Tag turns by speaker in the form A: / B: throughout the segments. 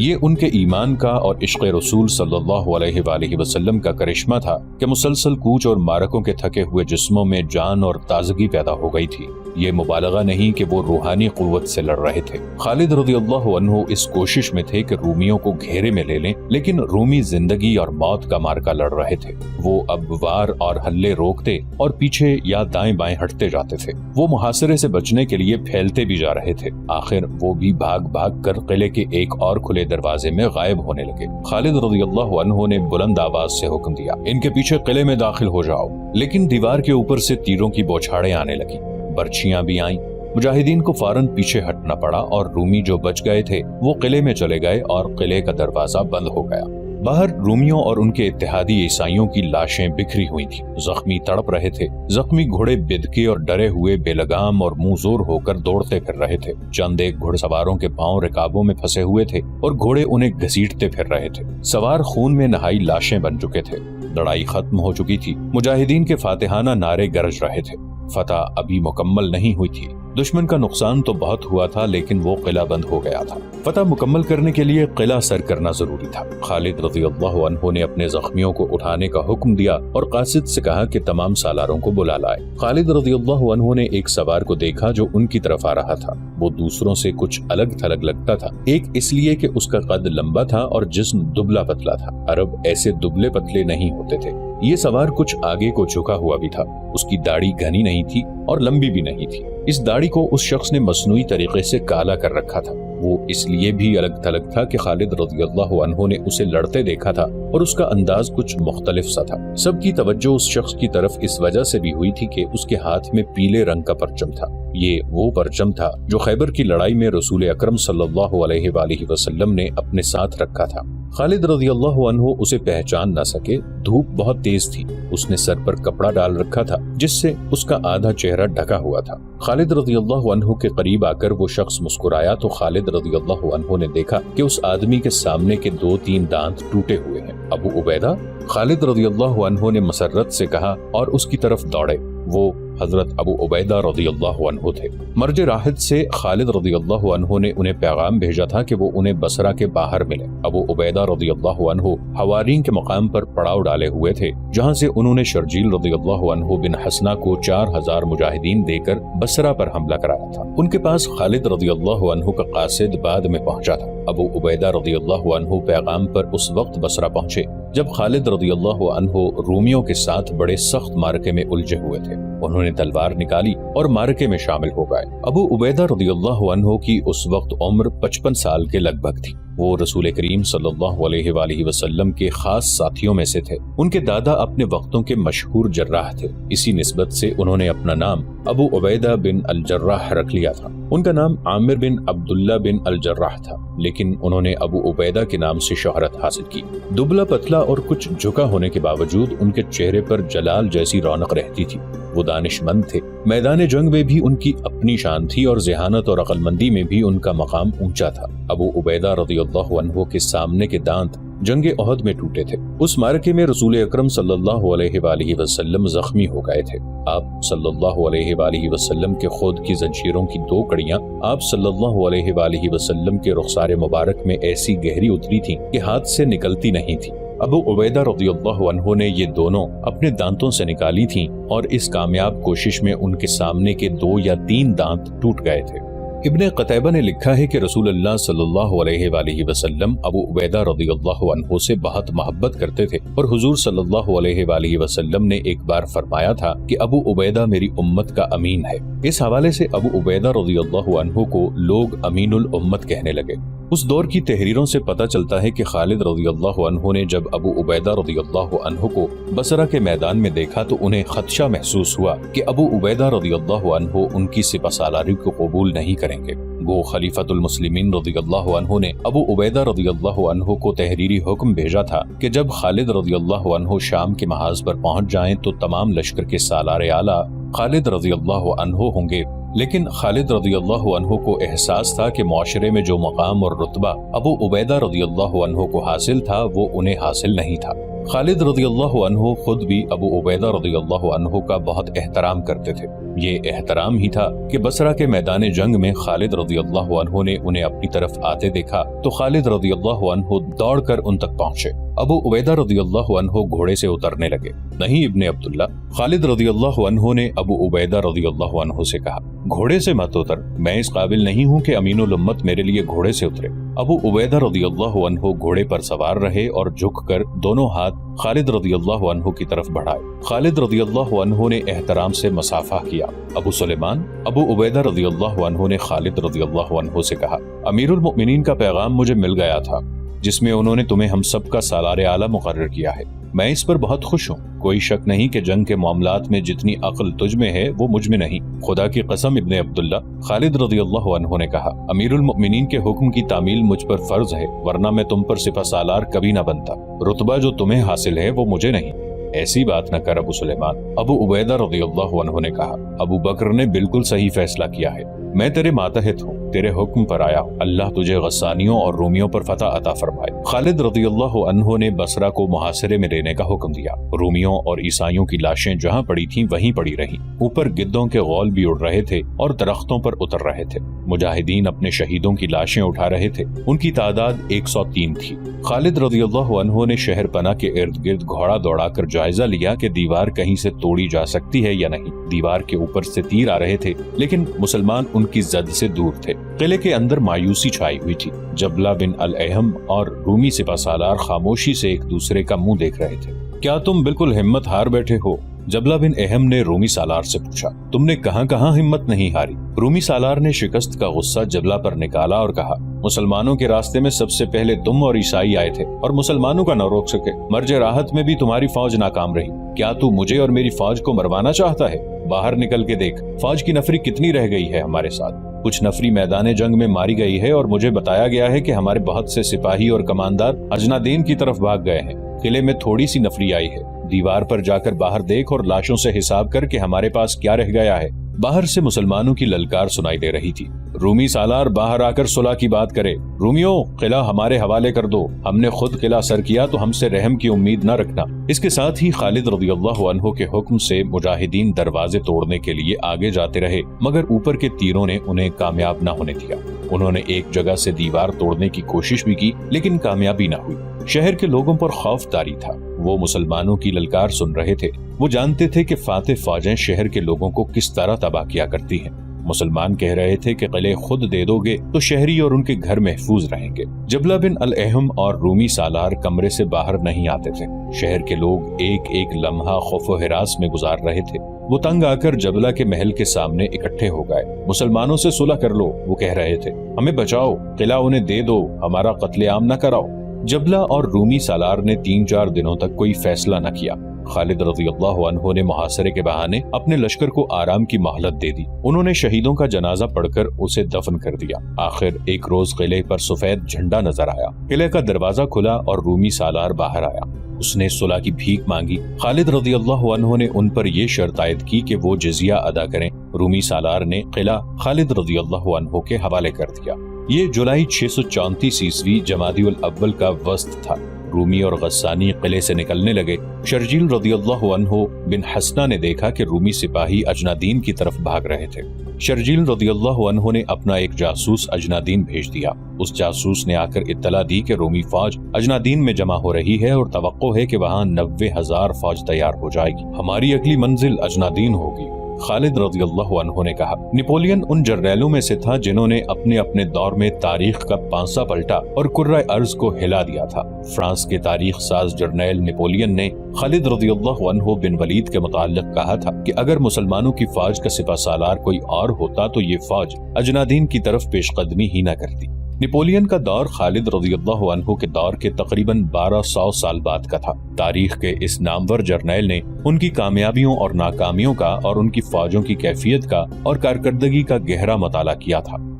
A: یہ ان کے ایمان کا اور عشق رسول صلی اللہ علیہ وآلہ وسلم کا کرشمہ تھا کہ مسلسل کوچ اور معرکوں کے تھکے ہوئے جسموں میں جان اور تازگی پیدا ہو گئی تھی۔ یہ مبالغہ نہیں کہ وہ روحانی قوت سے لڑ رہے تھے۔ خالد رضی اللہ عنہ اس کوشش میں تھے کہ رومیوں کو گھیرے میں لے لیں، لیکن رومی زندگی اور موت کا معرکہ لڑ رہے تھے۔ وہ اب وار اور حلے روکتے اور پیچھے یا دائیں بائیں ہٹتے جاتے تھے۔ وہ محاصرے سے بچنے کے لیے پھیلتے بھی جا رہے تھے۔ آخر وہ بھی بھاگ بھاگ کر قلعے کے ایک اور کھلے دروازے میں غائب ہونے لگے۔ خالد رضی اللہ عنہ نے بلند آواز سے حکم دیا، ان کے پیچھے قلعے میں داخل ہو جاؤ۔ لیکن دیوار کے اوپر سے تیروں کی بوچھاڑیں آنے لگی، برچھیاں بھی آئیں۔ مجاہدین کو فوراً پیچھے ہٹنا پڑا اور رومی جو بچ گئے تھے وہ قلعے میں چلے گئے اور قلعے کا دروازہ بند ہو گیا۔ باہر رومیوں اور ان کے اتحادی عیسائیوں کی لاشیں بکھری ہوئی تھیں۔ زخمی تڑپ رہے تھے۔ زخمی گھوڑے بدکے اور ڈرے ہوئے بے لگام اور منہ زور ہو کر دوڑتے پھر رہے تھے۔ چند ایک گھڑ سواروں کے پاؤں رکابوں میں پھنسے ہوئے تھے اور گھوڑے انہیں گھسیٹتے پھر رہے تھے۔ سوار خون میں نہائی لاشیں بن چکے تھے۔ لڑائی ختم ہو چکی تھی۔ مجاہدین کے فاتحانہ نعرے گرج رہے تھے۔ فتح ابھی مکمل نہیں ہوئی تھی۔ دشمن کا نقصان تو بہت ہوا تھا، لیکن وہ قلعہ بند ہو گیا تھا۔ فتح مکمل کرنے کے لیے قلعہ سر کرنا ضروری تھا۔ خالد رضی اللہ عنہ نے اپنے زخمیوں کو اٹھانے کا حکم دیا اور قاصد سے کہا کہ تمام سالاروں کو بلا لائے۔ خالد رضی اللہ عنہ نے ایک سوار کو دیکھا جو ان کی طرف آ رہا تھا۔ وہ دوسروں سے کچھ الگ تھلگ لگتا تھا، ایک اس لیے کہ اس کا قد لمبا تھا اور جسم دبلا پتلا تھا۔ عرب ایسے دبلے پتلے نہیں ہوتے تھے۔ یہ سوار کچھ آگے کو جھکا ہوا بھی تھا۔ اس کی داڑھی گھنی نہیں تھی اور لمبی بھی نہیں تھی۔ اس داڑھی کو اس شخص نے مصنوعی طریقے سے کالا کر رکھا تھا۔ وہ اس لیے بھی الگ تھلگ تھا کہ خالد رضی اللہ عنہ نے اسے لڑتے دیکھا تھا اور اس کا انداز کچھ مختلف سا تھا۔ سب کی توجہ اس شخص کی طرف اس وجہ سے بھی ہوئی تھی کہ اس کے ہاتھ میں پیلے رنگ کا پرچم تھا۔ یہ وہ پرچم تھا جو خیبر کی لڑائی میں رسول اکرم صلی اللہ علیہ وآلہ وسلم نے اپنے ساتھ رکھا تھا۔ خالد رضی اللہ عنہ اسے پہچان نہ سکے۔ دھوپ بہت تیز تھی۔ اس نے سر پر کپڑا ڈال رکھا تھا جس سے اس کا آدھا چہرہ ڈھکا ہوا تھا۔ خالد رضی اللہ عنہ کے قریب آ کر وہ شخص مسکرایا تو خالد رضی اللہ عنہ نے دیکھا کہ اس آدمی کے سامنے کے 2-3 دانت ٹوٹے ہوئے ہیں۔ ابو عبیدہ؟ خالد رضی اللہ عنہ نے مسرت سے کہا اور اس کی طرف دوڑے۔ وہ حضرت ابو عبیدہ رضی اللہ عنہ تھے۔ مرج راحت سے خالد رضی اللہ عنہ نے انہیں پیغام بھیجا تھا کہ وہ انہیں بصرہ کے باہر ملے۔ ابو عبیدہ رضی اللہ عنہ حوارین کے مقام پر پڑاؤ ڈالے ہوئے تھے، جہاں سے انہوں نے شرجیل رضی اللہ عنہ بن حسنہ کو 4000 مجاہدین دے کر بصرہ پر حملہ کرایا تھا۔ ان کے پاس خالد رضی اللہ عنہ کا قاصد بعد میں پہنچا تھا۔ ابو عبیدہ رضی اللہ عنہ پیغام پر اس وقت بصرہ پہنچے جب خالد رضی اللہ عنہ رومیوں کے ساتھ بڑے سخت معرکے میں الجھے ہوئے تھے۔ انہوں نے تلوار نکالی اور معرکے میں شامل ہو گئے۔ ابو عبیدہ رضی اللہ عنہ کی اس وقت عمر 55 سال کے لگ بھگ تھی۔ وہ رسول کریم صلی اللہ علیہ وآلہ وسلم کے خاص ساتھیوں میں سے تھے۔ ان کے دادا اپنے وقتوں کے مشہور جراح تھے، اسی نسبت سے انہوں نے اپنا نام ابو عبیدہ بن الجراح رکھ لیا تھا۔ ان کا نام عامر بن عبداللہ بن الجراح تھا، لیکن انہوں نے ابو عبیدہ کے نام سے شہرت حاصل کی۔ دبلا پتلا اور کچھ جھکا ہونے کے باوجود ان کے چہرے پر جلال جیسی رونق رہتی تھی۔ وہ دانش مند تھے۔ میدان جنگ میں بھی ان کی اپنی شان تھی اور ذہانت اور عقل مندی میں بھی ان کا مقام اونچا تھا۔ ابو عبیدہ رضی اللہ عنہ کے سامنے کے دانت جنگ احد میں ٹوٹے تھے۔ اس معرکے میں رسول اکرم صلی اللہ علیہ وآلہ وسلم زخمی ہو گئے تھے۔ آپ صلی اللہ علیہ وآلہ وسلم کے خود کی زنجیروں کی 2 کڑیاں آپ صلی اللہ علیہ وآلہ وسلم کے رخسار مبارک میں ایسی گہری اتری تھیں کہ ہاتھ سے نکلتی نہیں تھی۔ ابو عبیدہ رضی اللہ عنہ نے یہ دونوں اپنے دانتوں سے نکالی تھیں اور اس کامیاب کوشش میں ان کے سامنے کے 2 یا 3 دانت ٹوٹ گئے تھے۔ ابن قتیبہ نے لکھا ہے کہ رسول اللہ صلی اللہ علیہ وآلہ وسلم ابو عبیدہ رضی اللہ عنہ سے بہت محبت کرتے تھے، اور حضور صلی اللہ علیہ وآلہ وسلم نے ایک بار فرمایا تھا کہ ابو عبیدہ میری امت کا امین ہے۔ اس حوالے سے ابو عبیدہ رضی اللہ عنہ کو لوگ امین الامت کہنے لگے۔ اس دور کی تحریروں سے پتہ چلتا ہے کہ خالد رضی اللہ عنہ نے جب ابو عبیدہ رضی اللہ عنہ کو بصرہ کے میدان میں دیکھا تو انہیں خدشہ محسوس ہوا کہ ابو عبیدہ رضی اللہ عنہ ان کی سپہ سالاری کو قبول نہیں کریں گے۔ وہ خلیفۃ المسلمین رضی اللہ عنہ نے ابو عبیدہ رضی اللہ عنہ کو تحریری حکم بھیجا تھا کہ جب خالد رضی اللہ عنہ شام کے محاذ پر پہنچ جائیں تو تمام لشکر کے سالار اعلیٰ خالد رضی اللہ عنہ ہوں گے۔ لیکن خالد رضی اللہ عنہ کو احساس تھا کہ معاشرے میں جو مقام اور رتبہ ابو عبیدہ رضی اللہ عنہ کو حاصل تھا وہ انہیں حاصل نہیں تھا۔ خالد رضی اللہ عنہ خود بھی ابو عبیدہ رضی اللہ عنہ کا بہت احترام کرتے تھے۔ یہ احترام ہی تھا کہ بصرہ کے میدان جنگ میں خالد رضی اللہ عنہ نے انہیں اپنی طرف آتے دیکھا تو خالد رضی اللہ عنہ دوڑ کر ان تک پہنچے۔ ابو عبیدہ رضی اللہ عنہ گھوڑے سے اترنے لگے۔ نہیں ابن عبداللہ، خالد رضی اللہ عنہ نے ابو عبیدہ رضی اللہ عنہ سے کہا، گھوڑے سے مت اتر، میں اس قابل نہیں ہوں کہ امین الامت میرے لیے گھوڑے سے اترے۔ ابو عبیدہ رضی اللہ عنہ گھوڑے پر سوار رہے اور جھک کر دونوں ہاتھ خالد رضی اللہ عنہ کی طرف بڑھائے۔ خالد رضی اللہ عنہ نے احترام سے مصافحہ کیا۔ ابو سلیمان، ابو عبیدہ رضی اللہ عنہ نے خالد رضی اللہ عنہ سے کہا، امیر المؤمنین کا پیغام مجھے مل گیا تھا جس میں انہوں نے تمہیں ہم سب کا سالار اعلیٰ مقرر کیا ہے۔ میں اس پر بہت خوش ہوں۔ کوئی شک نہیں کہ جنگ کے معاملات میں جتنی عقل تجھ میں ہے وہ مجھ میں نہیں۔ خدا کی قسم ابن عبداللہ، خالد رضی اللہ عنہ نے کہا، امیر المؤمنین کے حکم کی تعمیل مجھ پر فرض ہے، ورنہ میں تم پر سپہ سالار کبھی نہ بنتا۔ رتبہ جو تمہیں حاصل ہے وہ مجھے نہیں۔ ایسی بات نہ کر ابو سلیمان، ابو عبیدہ رضی اللہ عنہ نے کہا، ابو بکر نے بالکل صحیح فیصلہ کیا ہے۔ میں تیرے ماتحت ہوں، تیرے حکم پر آیا ہوں، اللہ تجھے غسانیوں اور رومیوں پر فتح عطا فرمائے۔ خالد رضی اللہ عنہ نے بصرہ کو محاصرے میں لینے کا حکم دیا۔ رومیوں اور عیسائیوں کی لاشیں جہاں پڑی تھیں وہیں پڑی رہیں۔ اوپر گدوں کے غول بھی اڑ رہے تھے اور درختوں پر اتر رہے تھے۔ مجاہدین اپنے شہیدوں کی لاشیں اٹھا رہے تھے، ان کی تعداد 103 تھی۔ خالد رضی اللہ عنہ نے شہر پناہ کے ارد گرد گھوڑا دوڑا کر جائزہ لیا کہ دیوار کہیں سے توڑی جا سکتی ہے یا نہیں۔ دیوار کے اوپر سے تیر آ رہے تھے لیکن مسلمان ان کی زد سے دور تھے۔ قلعے کے اندر مایوسی چھائی ہوئی تھی۔ جبلہ بن الاحم اور رومی سپہ سالار خاموشی سے ایک دوسرے کا منہ دیکھ رہے تھے۔ کیا تم بالکل ہمت ہار بیٹھے ہو؟ جبلہ بن احم نے رومی سالار سے پوچھا۔ تم نے کہاں کہاں ہمت نہیں ہاری؟ رومی سالار نے شکست کا غصہ جبلہ پر نکالا اور کہا، مسلمانوں کے راستے میں سب سے پہلے تم اور عیسائی آئے تھے اور مسلمانوں کا نہ روک سکے۔ مرج راحت میں بھی تمہاری فوج ناکام رہی۔ کیا تو مجھے اور میری فوج کو مروانا چاہتا ہے؟ باہر نکل کے دیکھ، فوج کی نفری کتنی رہ گئی ہے ہمارے ساتھ۔ کچھ نفری میدان جنگ میں ماری گئی ہے اور مجھے بتایا گیا ہے کہ ہمارے بہت سے سپاہی اور کماندار اجنادین کی طرف بھاگ گئے ہیں۔ قلعے میں تھوڑی سی نفری آئی ہے۔ دیوار پر جا کر باہر دیکھ اور لاشوں سے حساب کر کے ہمارے پاس کیا رہ گیا ہے۔ باہر سے مسلمانوں کی للکار سنائی دے رہی تھی، رومی سالار باہر آ کر صلح کی بات کرے۔ رومیوں، قلعہ ہمارے حوالے کر دو، ہم نے خود قلعہ سر کیا تو ہم سے رحم کی امید نہ رکھنا۔ اس کے ساتھ ہی خالد رضی اللہ عنہ کے حکم سے مجاہدین دروازے توڑنے کے لیے آگے جاتے رہے، مگر اوپر کے تیروں نے انہیں کامیاب نہ ہونے دیا۔ انہوں نے ایک جگہ سے دیوار توڑنے کی کوشش بھی کی لیکن کامیابی نہ ہوئی۔ شہر کے لوگوں پر خوف طاری تھا، وہ مسلمانوں کی للکار سن رہے تھے۔ وہ جانتے تھے کہ فاتح فوجیں شہر کے لوگوں کو کس طرح تباہ کیا کرتی ہیں۔ مسلمان کہہ رہے تھے کہ قلعے خود دے دو گے تو شہری اور ان کے گھر محفوظ رہیں گے۔ جبلہ بن الاحم اور رومی سالار کمرے سے باہر نہیں آتے تھے۔ شہر کے لوگ ایک ایک لمحہ خوف و ہراس میں گزار رہے تھے۔ وہ تنگ آ کر جبلہ کے محل کے سامنے اکٹھے ہو گئے۔ مسلمانوں سے صلح کر لو، وہ کہہ رہے تھے، ہمیں بچاؤ، قلعہ انہیں دے دو، ہمارا قتل عام نہ کراؤ۔ جبلہ اور رومی سالار نے 3-4 دنوں تک کوئی فیصلہ نہ کیا۔ خالد رضی اللہ عنہ نے محاصرے کے بہانے اپنے لشکر کو آرام کی مہلت دے دی۔ انہوں نے شہیدوں کا جنازہ پڑھ کر اسے دفن کر دیا۔ آخر ایک روز قلعے پر سفید جھنڈا نظر آیا۔ قلعے کا دروازہ کھلا اور رومی سالار باہر آیا۔ اس نے صلح کی بھیک مانگی۔ خالد رضی اللہ عنہ نے ان پر یہ شرط عائد کی کہ وہ جزیہ ادا کریں۔ رومی سالار نے قلعہ خالد رضی اللہ عنہ کے حوالے کر دیا۔ یہ جولائی 634 عیسوی جمادی الاول کا وسط تھا۔ رومی اور غسانی قلعے سے نکلنے لگے۔ شرجیل رضی اللہ عنہ بن حسنہ نے دیکھا کہ رومی سپاہی اجنادین کی طرف بھاگ رہے تھے۔ شرجیل رضی اللہ عنہ نے اپنا ایک جاسوس اجنادین بھیج دیا۔ اس جاسوس نے آ کر اطلاع دی کہ رومی فوج اجنادین میں جمع ہو رہی ہے اور توقع ہے کہ وہاں 90,000 فوج تیار ہو جائے گی۔ ہماری اگلی منزل اجنادین ہوگی۔ خالد رضی اللہ عنہ نے کہا، نیپولین ان جرنیلوں میں سے تھا جنہوں نے اپنے اپنے دور میں تاریخ کا پانسا پلٹا اور کرۂ ارض کو ہلا دیا تھا۔ فرانس کے تاریخ ساز جرنیل نیپولین نے خالد رضی اللہ عنہ بن ولید کے متعلق کہا تھا کہ اگر مسلمانوں کی فوج کا سپہ سالار کوئی اور ہوتا تو یہ فوج اجنادین کی طرف پیش قدمی ہی نہ کرتی۔ نیپولین کا دور خالد رضی اللہ عنہ کے دور کے تقریباً 1200 سال بعد کا تھا۔ تاریخ کے اس نامور جرنیل نے ان کی کامیابیوں اور ناکامیوں کا اور ان کی فوجوں کی کیفیت کا اور کارکردگی کا گہرا مطالعہ کیا تھا۔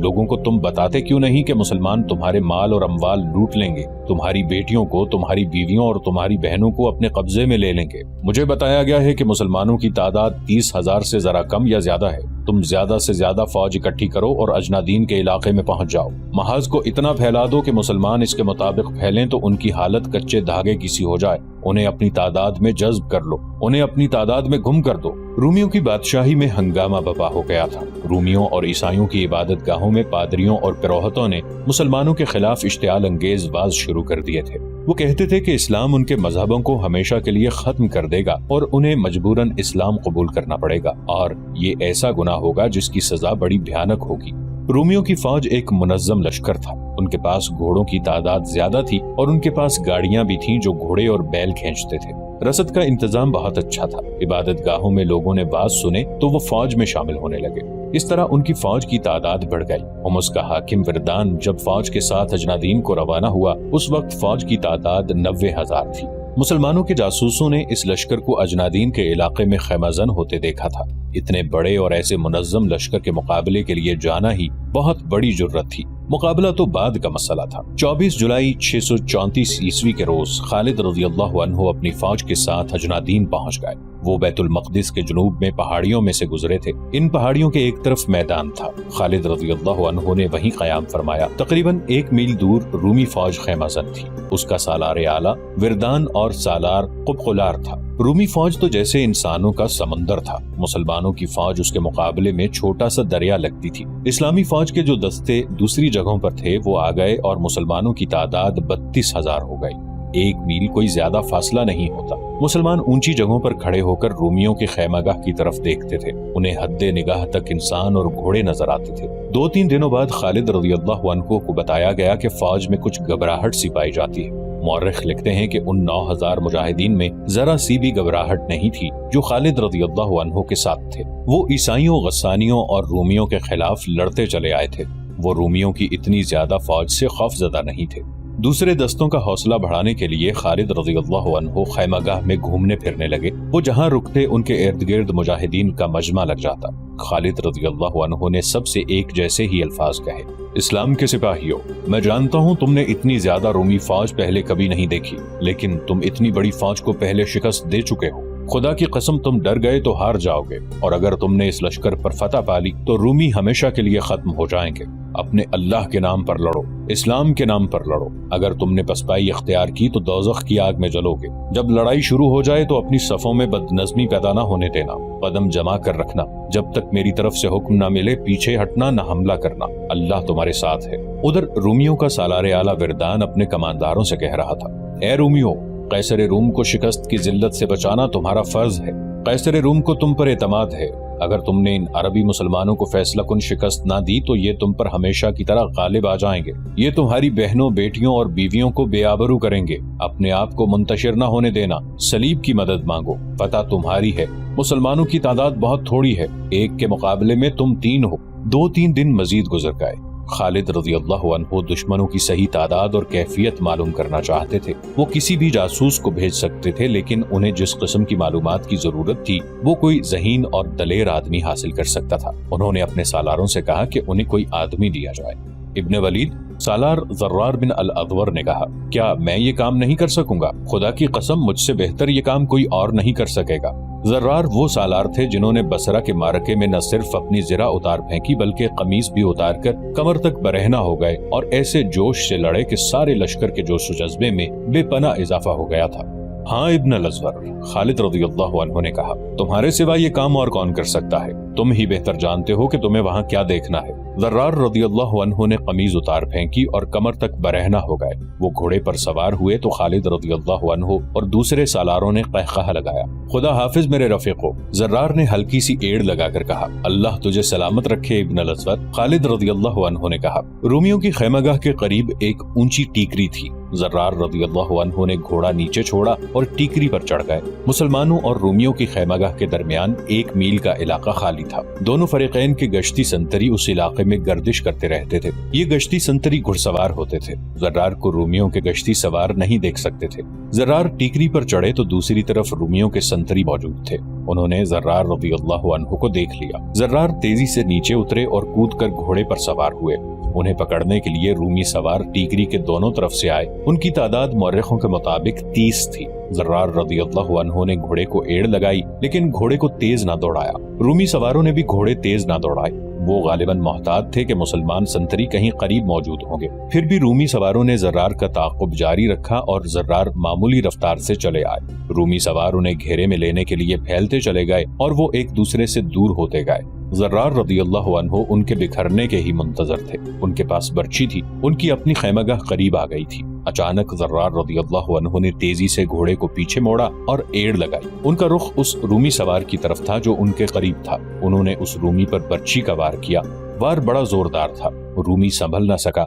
A: لوگوں کو تم بتاتے کیوں نہیں کہ مسلمان تمہارے مال اور اموال لوٹ لیں گے، تمہاری بیٹیوں کو، تمہاری بیویوں اور تمہاری بہنوں کو اپنے قبضے میں لے لیں گے؟ مجھے بتایا گیا ہے کہ مسلمانوں کی تعداد 30,000 سے ذرا کم یا زیادہ ہے۔ تم زیادہ سے زیادہ فوج اکٹھی کرو اور اجنادین کے علاقے میں پہنچ جاؤ۔ محاذ کو اتنا پھیلا دو کہ مسلمان اس کے مطابق پھیلیں تو ان کی حالت کچے دھاگے کی سی ہو جائے۔ انہیں اپنی تعداد میں جذب کر لو، انہیں اپنی تعداد میں گم کر دو۔ رومیوں کی بادشاہی میں ہنگامہ برپا ہو گیا تھا۔ رومیوں اور عیسائیوں کی عبادت گاہوں میں پادریوں اور پروہتوں نے مسلمانوں کے خلاف اشتعال انگیز باز شروع کر دیے تھے۔ وہ کہتے تھے کہ اسلام ان کے مذہبوں کو ہمیشہ کے لیے ختم کر دے گا اور انہیں مجبوراً اسلام قبول کرنا پڑے گا، اور یہ ایسا گناہ ہوگا جس کی سزا بڑی بھیانک ہوگی۔ رومیوں کی فوج ایک منظم لشکر تھا۔ ان کے پاس گھوڑوں کی تعداد زیادہ تھی اور ان کے پاس گاڑیاں بھی تھیں جو گھوڑے اور بیل کھینچتے تھے۔ رسد کا انتظام بہت اچھا تھا۔ عبادت گاہوں میں لوگوں نے باز سنے تو وہ فوج میں شامل ہونے لگے۔ اس طرح ان کی فوج کی تعداد بڑھ گئی۔ حمص کا حاکم وردان جب فوج کے ساتھ اجنادین کو روانہ ہوا، اس وقت فوج کی تعداد 90,000 تھی۔ مسلمانوں کے جاسوسوں نے اس لشکر کو اجنادین کے علاقے میں خیمہ زن ہوتے دیکھا تھا۔ اتنے بڑے اور ایسے منظم لشکر کے مقابلے کے لیے جانا ہی بہت بڑی جرت تھی۔ مقابلہ تو بعد کا مسئلہ تھا۔ 24 جولائی 634 عیسوی کے روز خالد رضی اللہ عنہ اپنی فوج کے ساتھ اجنادین پہنچ گئے۔ وہ بیت المقدس کے جنوب میں پہاڑیوں میں سے گزرے تھے۔ ان پہاڑیوں کے ایک طرف میدان تھا۔ خالد رضی اللہ عنہ نے وہیں قیام فرمایا۔ تقریباً 1 میل دور رومی فوج خیمہ زن تھی۔ اس کا سالار اعلیٰ وردان اور سالار قبقلار تھا۔ رومی فوج تو جیسے انسانوں کا سمندر تھا۔ مسلمانوں کی فوج اس کے مقابلے میں چھوٹا سا دریا لگتی تھی۔ اسلامی فوج کے جو دستے دوسری جگہوں پر تھے وہ آ گئے اور مسلمانوں کی تعداد 32,000 ہو گئی۔ 1 میل کوئی زیادہ فاصلہ نہیں ہوتا۔ مسلمان اونچی جگہوں پر کھڑے ہو کر رومیوں کے خیمہ گاہ کی طرف دیکھتے تھے۔ انہیں حد نگاہ تک انسان اور گھوڑے نظر آتے تھے۔ 2-3 دنوں بعد خالد رضی اللہ عنہ کو بتایا گیا کہ فوج میں کچھ گھبراہٹ سی پائی جاتی ہے۔ مورخ لکھتے ہیں کہ ان 9,000 مجاہدین میں ذرا سی بھی گھبراہٹ نہیں تھی جو خالد رضی اللہ عنہ کے ساتھ تھے۔ وہ عیسائیوں، غسانیوں اور رومیوں کے خلاف لڑتے چلے آئے تھے۔ وہ رومیوں کی اتنی زیادہ فوج سے خوفزدہ نہیں تھے۔ دوسرے دستوں کا حوصلہ بڑھانے کے لیے خالد رضی اللہ عنہ خیمہ گاہ میں گھومنے پھرنے لگے۔ وہ جہاں رکتے ان کے ارد گرد مجاہدین کا مجمع لگ جاتا۔ خالد رضی اللہ عنہ نے سب سے ایک جیسے ہی الفاظ کہے، اسلام کے سپاہیوں، میں جانتا ہوں تم نے اتنی زیادہ رومی فوج پہلے کبھی نہیں دیکھی، لیکن تم اتنی بڑی فوج کو پہلے شکست دے چکے ہو۔ خدا کی قسم تم ڈر گئے تو ہار جاؤ گے، اور اگر تم نے اس لشکر پر فتح پالی تو رومی ہمیشہ کے لیے ختم ہو جائیں گے۔ اپنے اللہ کے نام پر لڑو، اسلام کے نام پر لڑو۔ اگر تم نے پسپائی اختیار کی تو دوزخ کی آگ میں جلو گے۔ جب لڑائی شروع ہو جائے تو اپنی صفوں میں بد نظمی پیدا نہ ہونے دینا، قدم جما کر رکھنا۔ جب تک میری طرف سے حکم نہ ملے پیچھے ہٹنا نہ حملہ کرنا، اللہ تمہارے ساتھ ہے۔ ادھر رومیوں کا سالار اعلیٰ وردان اپنے کمانداروں سے کہہ رہا تھا، اے رومیوں، قیصر روم کو شکست کی ذلت سے بچانا تمہارا فرض ہے۔ قیصر روم کو تم پر اعتماد ہے۔ اگر تم نے ان عربی مسلمانوں کو فیصلہ کن شکست نہ دی تو یہ تم پر ہمیشہ کی طرح غالب آ جائیں گے۔ یہ تمہاری بہنوں، بیٹیوں اور بیویوں کو بے آبرو کریں گے۔ اپنے آپ کو منتشر نہ ہونے دینا، صلیب کی مدد مانگو، فتح تمہاری ہے۔ مسلمانوں کی تعداد بہت تھوڑی ہے، 1 کے مقابلے میں تم 3 ہو۔ 2-3 دن مزید گزر گئے۔ خالد رضی اللہ عنہ دشمنوں کی صحیح تعداد اور کیفیت معلوم کرنا چاہتے تھے۔ وہ کسی بھی جاسوس کو بھیج سکتے تھے، لیکن انہیں جس قسم کی معلومات کی ضرورت تھی وہ کوئی ذہین اور دلیر آدمی حاصل کر سکتا تھا۔ انہوں نے اپنے سالاروں سے کہا کہ انہیں کوئی آدمی دیا جائے۔ ابن ولید سالار زرار بن الادور نے کہا، کیا میں یہ کام نہیں کر سکوں گا؟ خدا کی قسم مجھ سے بہتر یہ کام کوئی اور نہیں کر سکے گا۔ زرار وہ سالار تھے جنہوں نے بصرہ کے معرکے میں نہ صرف اپنی زرہ اتار پھینکی بلکہ قمیص بھی اتار کر کمر تک برہنہ ہو گئے اور ایسے جوش سے لڑے کہ سارے لشکر کے جوش و جذبے میں بے پناہ اضافہ ہو گیا تھا۔ ہاں ابن الازور، خالد رضی اللہ عنہ نے کہا، تمہارے سوا یہ کام اور کون کر سکتا ہے؟ تم ہی بہتر جانتے ہو کہ تمہیں وہاں کیا دیکھنا ہے۔ زرار رضی اللہ عنہ نے قمیض اتار پھینکی اور کمر تک برہنہ ہو گئے۔ وہ گھوڑے پر سوار ہوئے تو خالد رضی اللہ عنہ اور دوسرے سالاروں نے قہقہہ لگایا۔ خدا حافظ میرے رفیقو، زرار نے ہلکی سی ایڑ لگا کر کہا، اللہ تجھے سلامت رکھے ابن الازور۔ خالد رضی اللہ عنہ نے کہا، رومیوں کی خیمہ گاہ کے قریب ایک اونچی ٹیکری تھی۔ زرار رضی اللہ عنہ نے گھوڑا نیچے چھوڑا اور ٹیکری پر چڑھ گئے۔ مسلمانوں اور رومیوں کی خیمہ گاہ کے درمیان 1 میل کا علاقہ خالی تھا۔ دونوں فریقین کے گشتی سنتری اس علاقے میں گردش کرتے رہتے تھے۔ یہ گشتی سنتری گھڑ سوار ہوتے تھے۔ زرار کو رومیوں کے گشتی سوار نہیں دیکھ سکتے تھے۔ زرار ٹیکری پر چڑھے تو دوسری طرف رومیوں کے سنتری موجود تھے۔ انہوں نے زرار رضی اللہ عنہ کو دیکھ لیا۔ زرار تیزی سے نیچے اترے اور کود کر گھوڑے پر سوار ہوئے۔ انہیں پکڑنے کے لیے رومی سوار ٹیکری کے دونوں طرف سے آئے۔ ان کی تعداد مورخوں کے مطابق 30 تھی۔ زرار رضی اللہ عنہ نے گھوڑے کو ایڑ لگائی لیکن گھوڑے کو تیز نہ دوڑایا۔ رومی سواروں نے بھی گھوڑے تیز نہ دوڑائے۔ وہ غالباً محتاط تھے کہ مسلمان سنتری کہیں قریب موجود ہوں گے۔ پھر بھی رومی سواروں نے زرار کا تعاقب جاری رکھا اور زرار معمولی رفتار سے چلے آئے۔ رومی سوار انہیں گھیرے میں لینے کے لیے پھیلتے چلے گئے اور وہ ایک دوسرے سے دور ہوتے گئے۔ زرار رضی اللہ عنہ ان کے بکھرنے کے ہی منتظر تھے۔ ان کے پاس برچی تھی۔ ان کی اپنی خیمہ گاہ قریب آ گئی تھی۔ اچانک زرار رضی اللہ عنہ نے تیزی سے گھوڑے کو پیچھے موڑا اور ایڑ لگائی۔ ان کا رخ اس رومی سوار کی طرف تھا جو ان کے قریب تھا۔ انہوں نے اس رومی پر برچی کا وار کیا۔ وار بڑا زوردار تھا۔ رومی سنبھل نہ سکا